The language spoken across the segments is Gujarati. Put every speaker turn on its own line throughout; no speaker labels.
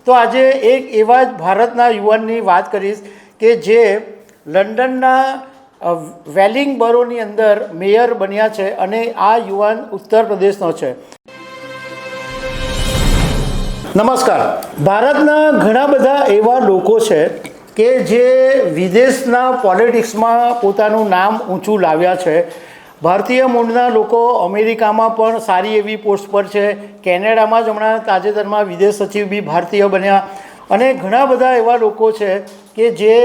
તો આજે એક એવા જ ભારતના યુવાનની વાત કરીશ કે જે લંડનના વેલિંગબરોની અંદર મેયર બન્યા છે અને આ યુવાન ઉત્તર પ્રદેશનો છે. નમસ્કાર. ભારતના ઘણા બધા એવા લોકો છે કે જે વિદેશના પોલિટિક્સમાં પોતાનું નામ ઊંચું લાવ્યા છે. ભારતીય મૂળના લોકો અમેરિકામાં પણ સારી એવી પોસ્ટ પર છે. કેનેડામાં જ હમણાં તાજેતરમાં વિદેશ સચિવ બી ભારતીય બન્યા અને ઘણા બધા એવા લોકો છે કે જે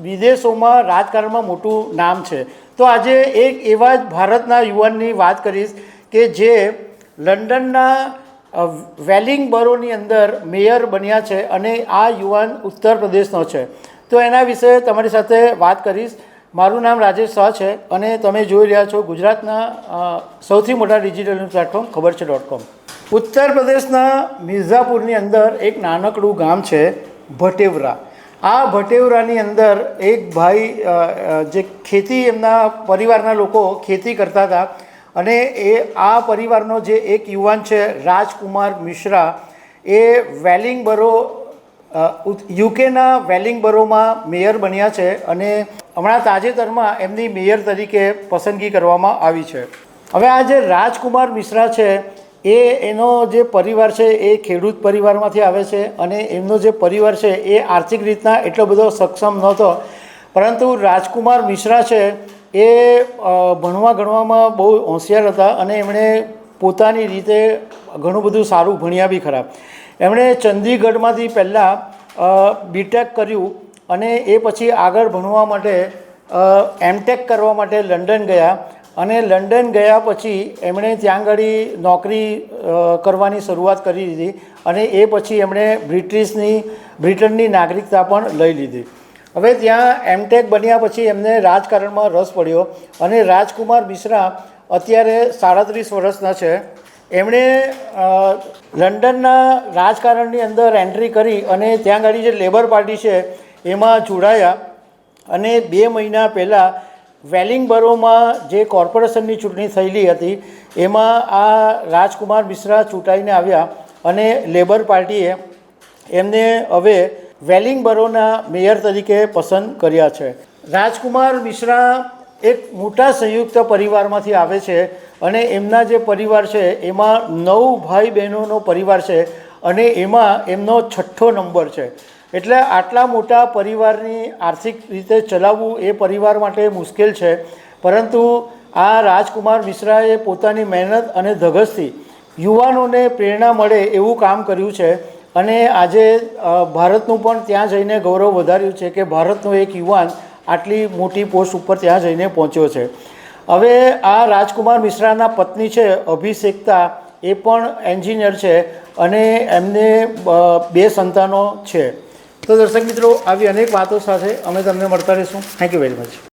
વિદેશોમાં રાજકારણમાં મોટું નામ છે. તો આજે એક એવા જ ભારતના યુવાનની વાત કરીશ કે જે લંડનના વેલિંગબરોની અંદર મેયર બન્યા છે અને આ યુવાન ઉત્તર પ્રદેશનો છે. તો એના વિશે તમારી સાથે વાત કરીશ. મારું નામ રાજેશ શાહ છે અને તમે જોઈ રહ્યા છો ગુજરાતના સૌથી મોટા ડિજિટલ ન્યૂઝ પ્લેટફોર્મ ખબર છે.com. ઉત્તર પ્રદેશના મિર્ઝાપુરની અંદર એક નાનકડું ગામ છે ભટેવરા. આ ભટેવરાની અંદર એક ભાઈ જે ખેતી, એમના પરિવારના લોકો ખેતી કરતા હતા અને આ પરિવારનો જે એક યુવાન છે રાજકુમાર મિશ્રા, એ વેલિંગબરો યુકેના વેલિંગબરોમાં મેયર બન્યા છે અને હમણાં તાજેતરમાં એમની મેયર તરીકે પસંદગી કરવામાં આવી છે. હવે આ જે રાજકુમાર મિશ્રા છે એનો જે પરિવાર છે એ ખેડૂત પરિવારમાંથી આવે છે અને એમનો જે પરિવાર છે એ આર્થિક રીતના એટલો બધો સક્ષમ નહોતો, પરંતુ રાજકુમાર મિશ્રા છે એ ભણવામાં બહુ હોશિયાર હતા અને એમણે પોતાની રીતે ઘણું બધું સારું ભણ્યા બી ખરા. એમણે ચંદીગઢમાંથી પહેલાં બીટેક કર્યું અને એ પછી આગળ ભણવા માટે એમટેક કરવા માટે લંડન ગયા અને લંડન ગયા પછી એમણે ત્યાં આગળ નોકરી કરવાની શરૂઆત કરી દીધી અને એ પછી એમણે બ્રિટનની નાગરિકતા પણ લઈ લીધી. હવે ત્યાં એમટેક બન્યા પછી એમને રાજકારણમાં રસ પડ્યો અને રાજકુમાર મિશ્રા અત્યારે 37 વર્ષના છે. એમણે લંડનના રાજકારણની અંદર એન્ટ્રી કરી અને ત્યાં આગળ જે લેબર પાર્ટી છે એમાં જોડાયા અને 2 મહિના પહેલાં વેલિંગબરોમાં જે કોર્પોરેશનની ચૂંટણી થયેલી હતી એમાં આ રાજકુમાર મિશ્રા ચૂંટાઈને આવ્યા અને લેબર પાર્ટીએ એમને હવે વેલિંગબરોના મેયર તરીકે પસંદ કર્યા છે. રાજકુમાર મિશ્રા એક મોટા સંયુક્ત પરિવારમાંથી આવે છે અને એમના જે પરિવાર છે એમાં 9 ભાઈ બહેનોનો પરિવાર છે અને એમાં એમનો 6થો નંબર છે. એટલે આટલા મોટા પરિવારની આર્થિક રીતે ચલાવવું એ પરિવાર માટે મુશ્કેલ છે, પરંતુ આ રાજકુમાર મિશ્રાએ પોતાની મહેનત અને ધગશથી યુવાનોને પ્રેરણા મળે એવું કામ કર્યું છે અને આજે ભારતનું પણ ત્યાં જઈને ગૌરવ વધાર્યું છે કે ભારતનો એક યુવાન આટલી મોટી પોસ્ટ ઉપર ત્યાં જઈને પહોંચ્યો છે. હવે આ રાજકુમાર મિશ્રાના પત્ની છે અભિષેકતા, એ પણ એન્જિનિયર છે અને એમને 2 સંતાનો છે. તો દર્શક મિત્રો, આવી અનેક વાતો સાથે અમે તમને મળતા રહીશું. Thank you very much.